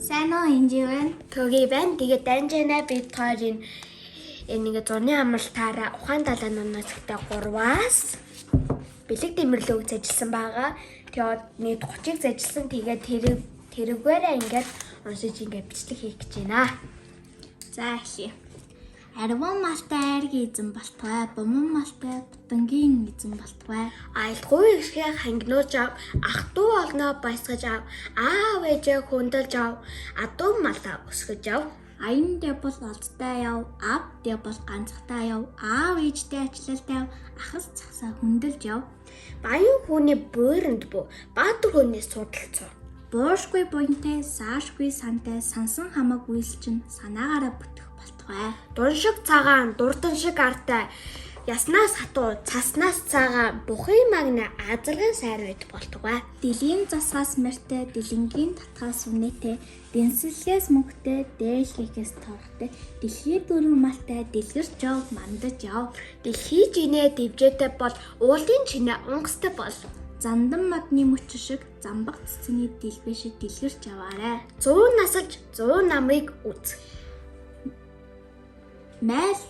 Сайн уу инживэн? Төгий байна. Тэгээд данжина бид хоёрын нэг зуны амралтаараа ухаан далайн нунацтай 3-аас бэлэг дэмэрлэг ажилласан байгаа. Тэгээд нэг 30-ыг ажилласан. Тэгээд тэрүүгээрээ ингээд уншиж ингээд бичлэг хийх гэж байна. За эхлэе. Арван малтай айргийн эзэн болтугай, буман малтай бутангийн эзэн болтугай. Айлгүй ихээ хангинууж ав, ах トゥ олноо баясгаж ав, аав ээжээ хүндэлж ав, адуу малаа өсгөж ав. Аян дэвбол олдтой яв, ав дэвбол ганцхтай яв, аав ээжтэй ачлалтай яв, ахас цасаа хүндэлж яв. Баян хүний буйранд буу, баатар хүний судалцоо. Буушгүй буянтай, саашгүй сантай, сансан хамаг үйлчин санаагаараа бүтэх болтугай. Дуншиг цагаан, дурдан шиг артай, яснаас хатуу, цаснаас цагаан, бухын магна азаргын сайр байд болтугай. Дилийн засгаас мэртэй, дэлэнгийн татгаас үнэтэй, дэнсэлгээс мөнгөтэй, дээшлихээс торхтой, дэлхий дөрвөн малтай, дэлгэрч яв, мандаж яв. Дэлхий жинэ дэвжээтэй бол, уулын чинээ унгастай бол. Зандан модны мөч шиг, замбаг цэцний дэлбэ шиг дэлгэрч яваарай. 100 насалж 100 намрыг үз. Майл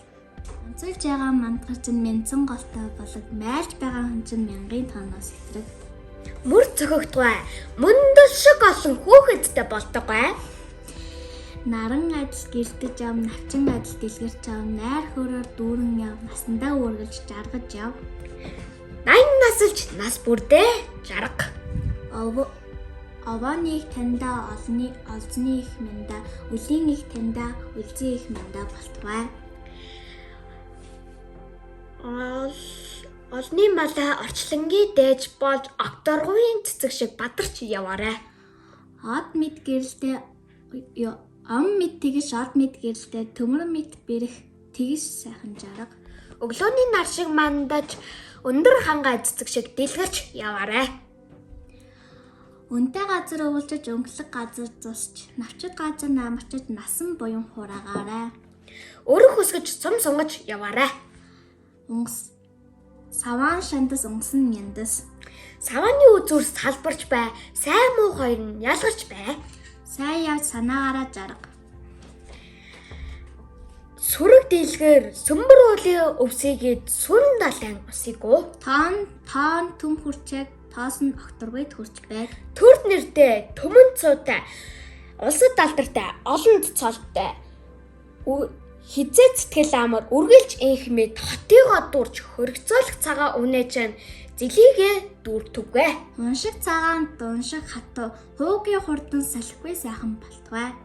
онцолж байгаа мандгарч нь мянцан голтой болог майлж байгаа хүн чинь мянган тоноос хэтрэг. Мөр цохогдгой. Мөндөл шиг олон хүүхэдтэй болтугай. Наран адил гэрдэж ав, навчин адил дэлгэрч ав, найр хөрөөр дүүрэн яв, насандаа үргэлж жаргаж яв. 80 насалж нас бүрдээ жарга. Овооны их таньда олзны их манда, үлийн их таньда үлзий их манда болтугай. Олны малаа орчлонгийн дээж болж окторгуйн цэцэг шиг бадарч яваарай. Од мэд гэрэлтэй ом мэд тэгш од мэд гэрэлтэй төмөр мэд бэрх тэгш сайхан жарга. Өглөөний нар шиг мандаж өндөр хангаа цэцэг шиг дэлгэрч яваарай. Үнтэй газар өвөлжөж өнгөлөг газар зусч навчид газар наамарчиж насан буян хураагаарай. Өрөх өсгөж сум сунгаж яваарай. Саваан шандас унсан мяндас. Савааны үзүүр салбарч бай. Сайн муу хоёр нь ялгарч бай. Сайн явж санаагаараа жарга. Сүрэг дийлгээр сөмбөр уулын өвсөйгээд сүн далайн усыгөө. Тоон төм хүрчээг тоос нь окторгойд хүрч байг. Төрд нэртэй, төмөн цуутай, улсад алдартай, олонд цолтой. Хизээ цэтгэл амар үргэлж инхмэд хотыгоо дурж хөргөцөөлөх цагаа үнэжэн зэлийгээ дүүртүгэ. Уншиг цагаан дуншиг хатуу хуугийн хурдан салхигүй сайхан болтугай.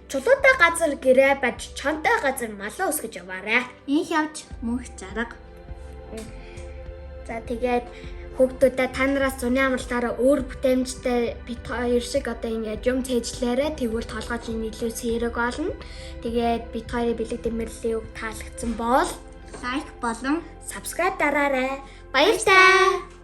Чулуутай газар гэрээ баж, чонтой газар малаа өсгөж яваарай. Инх явж мөнх жарга. За тэгээд хүүхдүүдэд та нараас зуны амралтаараа өөр бүтээмжтэй бит хоёр шиг одоо ингээд юм цээжлээрээ тэгвэл толгойч илүү сэрэг болно. Тэгээд бит хоёрын бэлэг дэмэрлэгийг таалагдсан бол лайк болон subscribe дараарай. Баярлалаа.